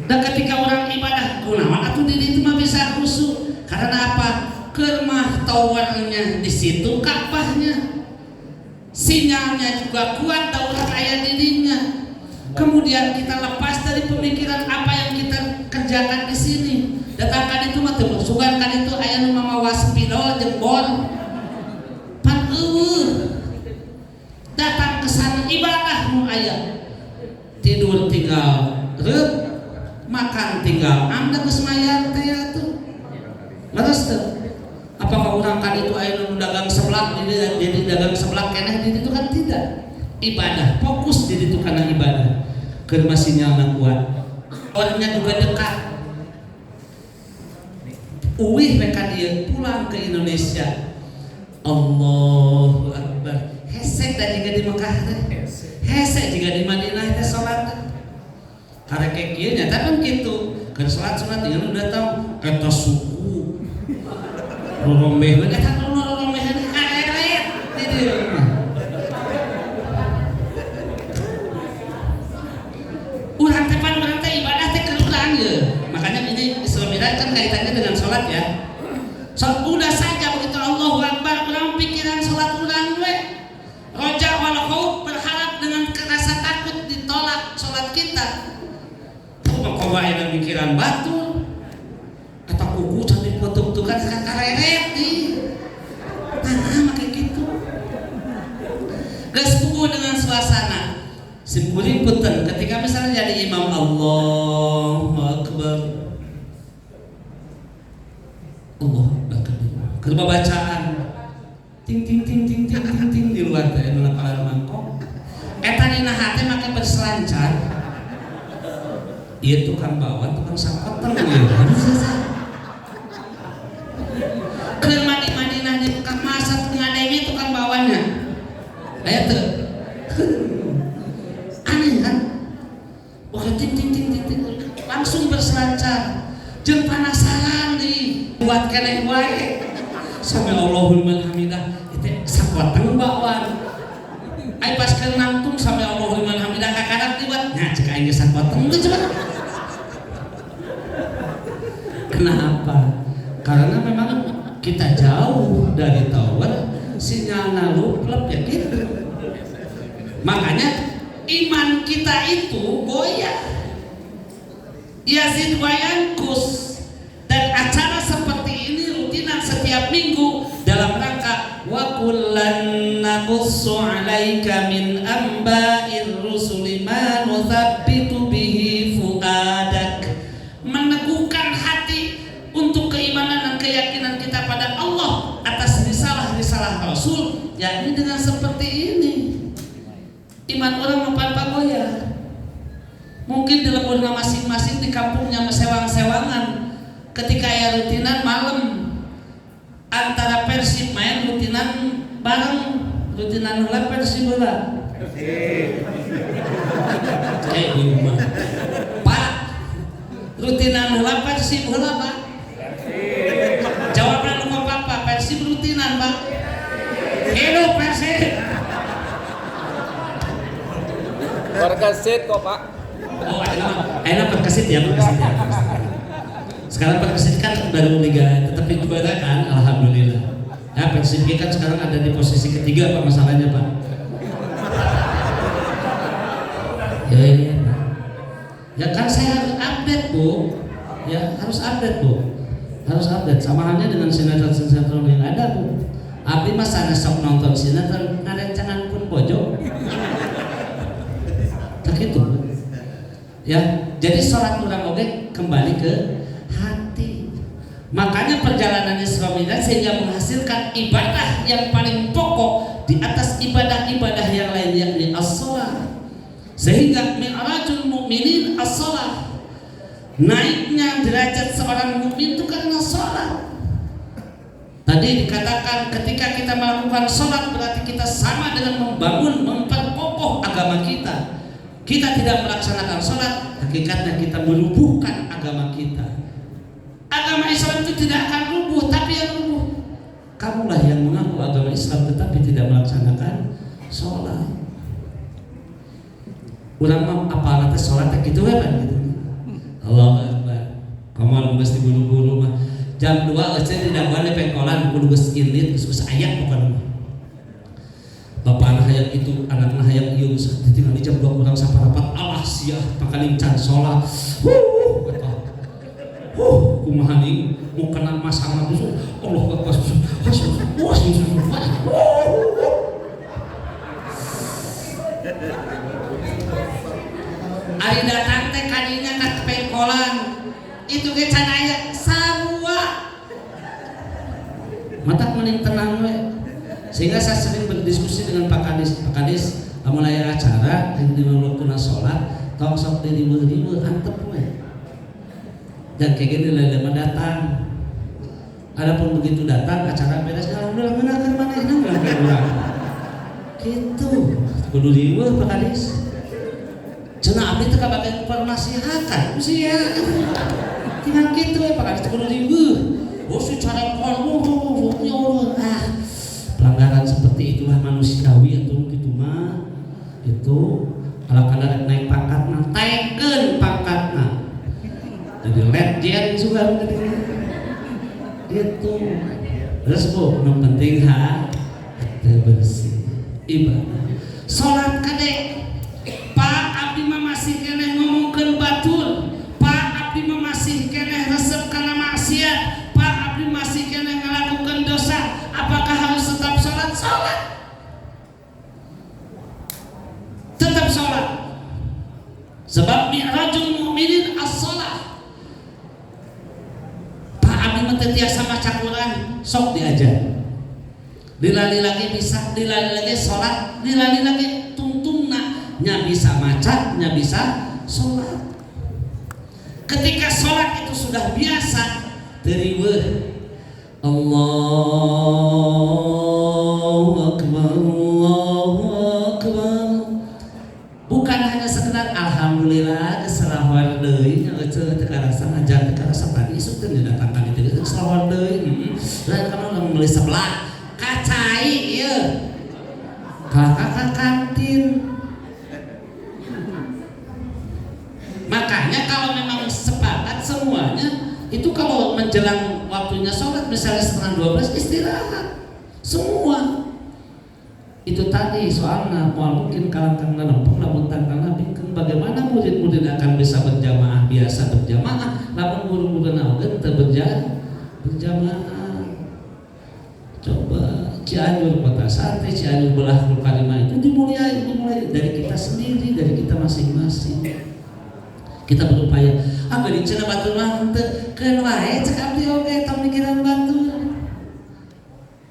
Dan ketika orang ibadah, kunaon atuh diri itu mah bisa khusyuk. Karena apa? Kermah towernya di situ, Ka'bahnya, sinyalnya juga kuat, daurat aya dirinya. Kemudian kita lepas dari pemikiran apa yang kita kerjakan di sini. Datangkan itu mah teu sugan kan itu aya nu mamawa spidol jeung bor. Datang ke sana ibadah nu aya. Tidur tinggal reup, makan tinggal anda geus mayar teh atuh. Leres teu? Apakah urang kan itu aya nu dagang seblak jadi dagang seblak keneh di ditu kan tidak. Ibadah, fokus di ditu kana ibadah. Keur sinyalna kuat. Orangnya juga dekat. Uwih mereka dia pulang ke Indonesia. Allahu Akbar. Hesek dah jika di Mekah teh. Hesek jika di Madinah teh salat. Karek kieu nya teh kan kitu. Keur salat sunat yang udah tahu eta suku. Rorombeh we eta rorombeh areret di dieu. Urang teh pan urang teh ibadah teh kurang ye. Makanya ini Islam kan kaitannya dengan salat ya. So, udah saja begitu Allahu Akbar urang pikiran salat urang we. Roja wal khauf berharap dengan rasa takut ditolak salat kita. Maka aya pikiran batu. Eta kuku cantik bentuk-bentukan kareret di. Make kitu. Geus puguh dengan suasana. Simpuling punten ketika misalnya jadi imam Allahu Akbar. Allah kerba bacaan ting ting ting ting ting ting ting di luar teh nu kalar mangkok eta dina hate make berselancar ieu tukang bawa tukang sakoteng ieu keur madi-madinah di Mekah masa ngadenge tukang bawanya aya teu aneh kan pokoknya ting ting ting ting langsung berselancar jeung penasaran di buat keneh wae sampai Allahul Hamidah itu sakoteng bakwan Ai pas keur nangtung sami Allahu liman hamidah kakanak liwat nya cek aing geus sakoteng teh coba. Kenapa? Karena memang kita jauh dari tower, sinyalnya luplep ya gitu. Makanya iman kita itu goyah. Yazid wa yankus. Dan acara seperti ini rutinan setiap minggu dalam rangka wa kullan naqussu 'alaika min amba'ir rusuli ma nuthabbitu bihi fuadak, meneguhkan hati untuk keimanan dan keyakinan kita pada Allah atas risalah-risalah Rasul, yakni dengan seperti ini. Iman orang mempan goyah. Mungkin di lembur masing-masing di kampungnya mesewang-sewangan. Ketika ya rutinan malam antara Persib main rutinan bareng, rutinan heula Persib heula. Kayak di rumah. Pak, rutinan heula Persib heula, Pak. Jawaban lu apa? Persib rutinan, Pak. Hidup Persib. Perkesit kok Pak. Oh, enak perkesit ya, perkesit ya. Sekarang Persib kan baru liga tetapi juara kan, alhamdulillah. Ya Persib kan sekarang ada di posisi ketiga, apa masalahnya Pak? Ya Pak. Ya kan saya harus update Bu. Ya harus update Bu. Harus update. Sama halnya dengan sinetron yang ada Bu. Abdi mah sana sok nonton sinetron ngarencangan pun pojok. Tak gitu. Ya, jadi sholat kurang oke kembali ke hati. Makanya perjalanan Isra Mi'raj sehingga menghasilkan ibadah yang paling pokok di atas ibadah-ibadah yang lain, yakni as-shalah. Sehingga mi'rajul mu'minin as-shalah. Naiknya derajat seorang mukmin itu karena sholat. Tadi dikatakan ketika kita melakukan sholat berarti kita sama dengan membangun, memperkokoh agama kita. Kita tidak melaksanakan sholat, hakikatnya kita merubuhkan agama kita. Agama Islam itu tidak akan rubuh, tapi yang rubuh kamulah yang mengaku agama Islam tetapi tidak melaksanakan sholat. Urang mah apalna teh sholat teh kitu we kan gitu. Allahu Akbar. Kamu mesti buru-buru mah jam 2 eueuh tidak boleh pengkolan kudu geus ilit geus aya pokona. Bapak anak hayang itu, anaknya hayang ieu geus ditinggal di jam 2 kurang saparapat alah sia pakaling can sholat. Kumaha nih mau kenal masalah itu Allah Akbar. Ari datang teh kadinya ka pengkolan itu ge can aya sarua matak mending tenang we. Sehingga saya sering berdiskusi dengan Pak Kadis mulai acara di waktu sholat tong sok dirimu antep we. Dan kayak gini lama datang. Adapun begitu datang acara beres alhamdulillah menangkan manehna bilang ke urang. Kitu kudu riweuh Pak Kadis. Cenah abdi teh kabage permasihatan sia. Tinggal kitu we Pak Kadis kudu riweuh. Oh secara kolbu pelanggaran seperti itulah manusiawi atau gitu mah. Itu kalau kadang naik pangkat mah taikeun pangkatna. Jadi legend juga gitu. Terus Bu, yang penting hati bersih ibadah. Salat kade Pak abdi mah masih keneh ngomongkeun batul. Pak abdi mah masih keneh resep kana maksiat. Pak abdi masih keneh ngalakukeun dosa. Apakah harus tetap salat? Salat. Tetap salat. Sebab mi'rajul mu'minin as-shalah. Tiasa maca Quran sok diajar. Dilali lagi bisa, dilali lagi sholat, dilali lagi tuntungna nya bisa maca, nya bisa sholat. Ketika sholat itu sudah biasa, teriweuh Allahu Akbar, Allahu Akbar. Bukan hanya sekedar alhamdulillah keselawar deui nya teu karasa ngajar teu karasa tadi isuk teu didatangkan itu keselawar deui. Lain kana meuli sebelah kacai ieu. kakak kantin. Makanya kalau memang sepakat semuanya itu kalau menjelang waktunya sholat misalnya setengah 12 istirahat semua. Itu tadi soalnya mungkin kalangkang lempeng lamun tangkana bikin bagaimana murid-murid akan bisa berjamaah biasa berjamaah lamun guru-guru naogeun teu berjamaah. Coba Cianjur kota sate, Cianjur belah kalimah itu dimulai dari kita sendiri, dari kita masing-masing. Kita berupaya di cenah batur mah teu keun wae cek abdi oge tong mikiran batur.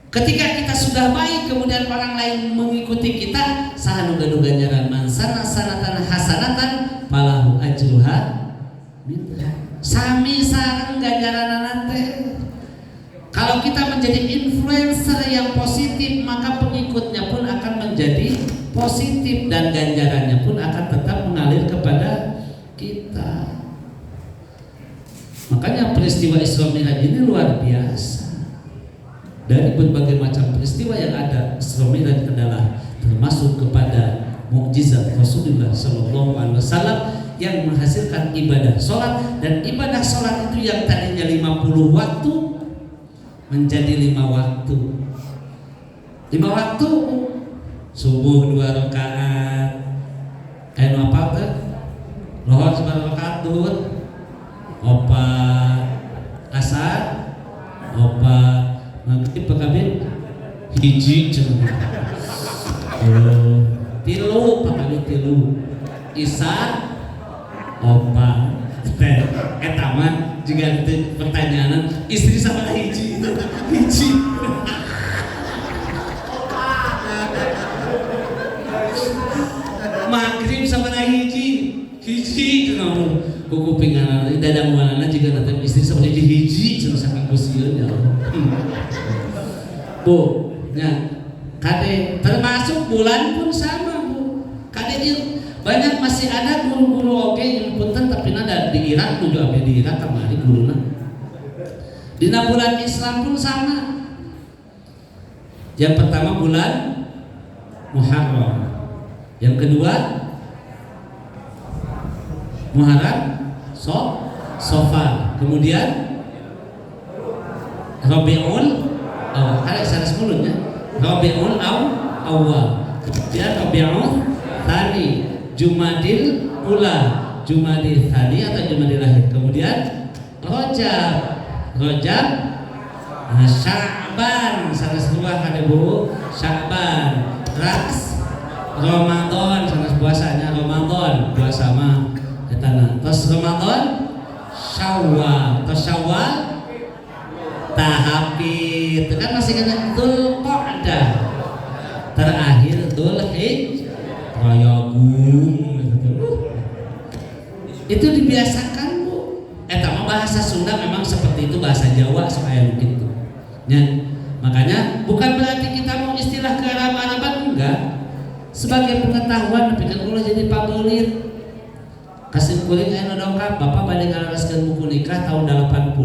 Ketika kita sudah baik kemudian orang lain mengikuti kita, sahanuga ganjaran man sanatan hasanatan falahu ajruha sami sareng ganjaranana teh. Kalau kita menjadi influencer yang positif, maka pengikutnya pun akan menjadi positif dan ganjarannya pun akan tetap mengalir kepada kita. Makanya peristiwa Isra Mi'raj ini luar biasa. Dari berbagai macam peristiwa yang ada, Isra Mi'raj adalah termasuk kepada mukjizat Rasulullah SAW yang menghasilkan ibadah sholat, dan ibadah sholat itu yang tadinya 50 waktu menjadi 5 waktu. 5 waktu subuh 2 rakaat, anu apa tuh? Lohor 1 rakaat, duhur 4, asar 4, maghrib pakabin hiji cenah. Tilu pakabin tilu, isya 4. Teh eta mah juga pertanyaan istri sama hiji. Maghrib sama hiji cenah kuku pinganan dadang manana juga nanti istri sama hiji cenah saking kusieun ya Allah. Bu, ya kade termasuk bulan pun sama Bu. Kade banyak masih ada guru-guru oke yang punten tapi ada di Irak tujuh apa di Irak kemarin guruna. Dina bulan Islam pun sama. Yang pertama bulan Muharram, yang kedua Muharram, Safar, kemudian Rabiul Awal. Ada sanes mulutnya. Rabiul Awal, kemudian Rabiul Tsani, Jumadil Ula, Jumadil Tsani atau Jumadil Akhir, kemudian Rajab, Sya'ban, sanes dua kada Bu, Sya'ban, Ramadan, sanes puasanya Ramadan, puasa mah etana. Tos Ramadan, Syawal, tahapit, itu kan masih kena Dzulqa'dah, terakhir Dzulhijjah, Rayagung. Itu dibiasakan Bu. Eta mah bahasa Sunda memang seperti itu, bahasa Jawa supaya begitu. Ya, makanya bukan berarti kita mau istilah kearab-araban, enggak. Sebagai pengetahuan, pikir ulah jadi pabelit. Kasih kuring aya dongkap, Bapak bade ngalaraskeun buku nikah tahun 80.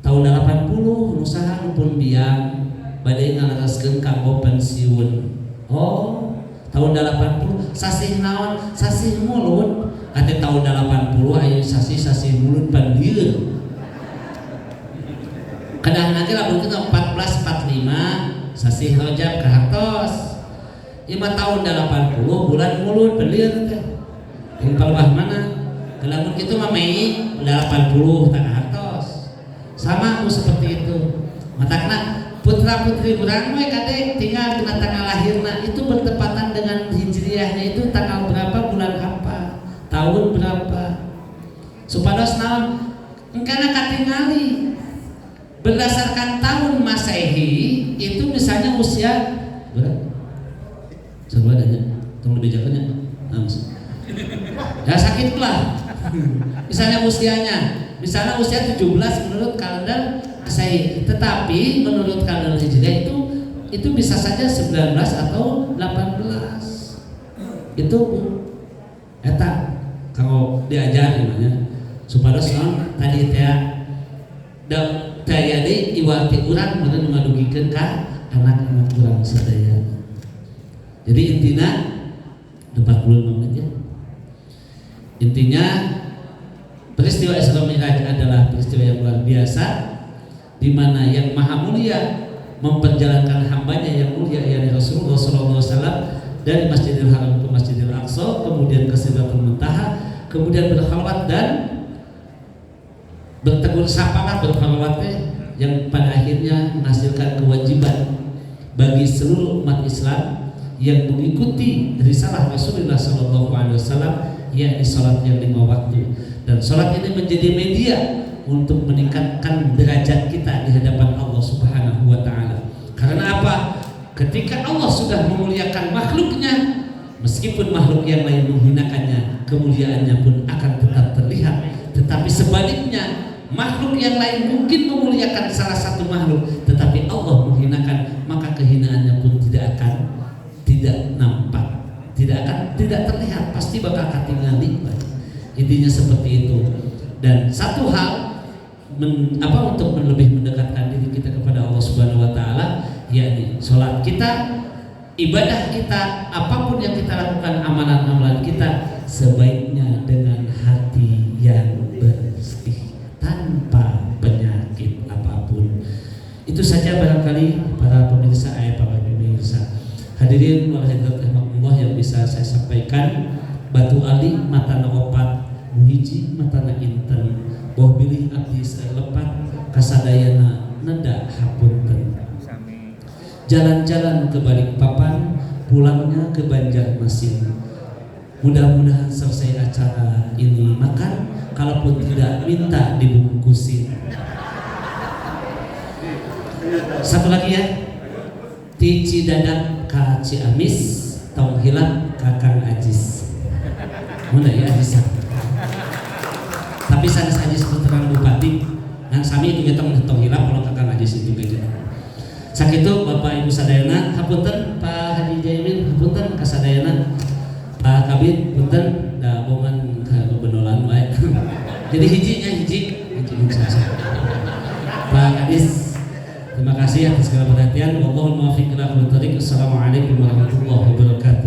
Tahun 80 usaha pun biang bade ngalaraskeun kanggo pensiun. Oh, tahun 80 sasih naon? Sasih mulut. Ate tahun 80 aya sasih mulut pandieu. Kadang-kadang lamun kita 1445 sasih Rajab kahartos. 5 tahun 80 bulan mulut pandieu teh. Yang palbah mana? Lamun kitu mah Mei 80 tah kahartos. Sama seperti itu. Matakna putra putri urang we kade tinggal dina tanggal lahirna itu bertepatan dengan hijriahnya itu tanggal berapa, bulan apa, tahun berapa. Supados naon? Engkana katingali berdasarkan tahun Masehi itu misalnya usia berapa? Sebuah adanya, tong dibejakannya. Ya sakit lah. Misalnya misalnya usia 17 menurut kalender Masehi, tetapi menurut kalender Hijriah itu bisa saja 19 atau 18. Itu eta kalau diajar namanya supados naon tadi teh daya di iwati urang meureun ngadugikeun ka anak-anak urang sadaya. Jadi intinya 45 menit ya. Intinya peristiwa Isra Mi'raj adalah peristiwa yang luar biasa, di mana yang maha mulia memperjalankan hambanya yang mulia yakni Rasulullah SAW dari Masjidil Haram ke Masjidil Aqsa, kemudian ke Sidratul Muntaha, kemudian berkhalwat dan bertegur sapa berkhalwatnya yang pada akhirnya menghasilkan kewajiban bagi seluruh umat Islam yang mengikuti risalah Rasulullah SAW, yakni sholat yang 5 waktu. Dan sholat ini menjadi media untuk meningkatkan derajat kita di hadapan Allah Subhanahu wa Ta'ala. Karena apa? Ketika Allah sudah memuliakan makhluknya, meskipun makhluk yang lain menghinakannya, kemuliaannya pun akan tetap terlihat. Tetapi sebaliknya, makhluk yang lain mungkin memuliakan salah satu makhluk, tetapi Allah menghinakan, maka kehinaannya pun tidak nampak, tidak terlihat, pasti bakal ketinggalan. Intinya seperti itu. Dan satu hal untuk lebih mendekatkan diri kita kepada Allah Subhanahu wa Ta'ala, yakni sholat kita, ibadah kita, apapun yang kita lakukan, amalan-amalan kita sebaiknya dengan hati yang bersih, tanpa penyakit apapun. Itu saja barangkali para pemirsa, hadirin wal hadirat rahimakumullah yang bisa saya sampaikan. Batu Ali matana opat, muhiji matana inten, boh bilih abdi lepat, kasadayana neda hapunten. Jalan-jalan ke Balikpapan, pulangnya ke Banjarmasin. Mudah-mudahan selesai acara ini makan, kalaupun tidak minta dibungkusin. Satu lagi ya, ti Cidadak ka Ciamis, tong hilang kakang Ajis. Mana ya Ajis? Tapi sanes Ajis puteran bupati, dan sami itu kita tong hilang kalau kakang Ajis itu gitu. Sakitu Bapak Ibu sadayana, hapunten Pak Haji Jaimin, hapunten kasadayana Pak Kabid, punten da bongan benolan wae. Jadi hiji Pak Kadis, terima kasih atas segala perhatian. Wallahul muwaffiq ila aqwamit thoriq. Assalamualaikum warahmatullahi wabarakatuh.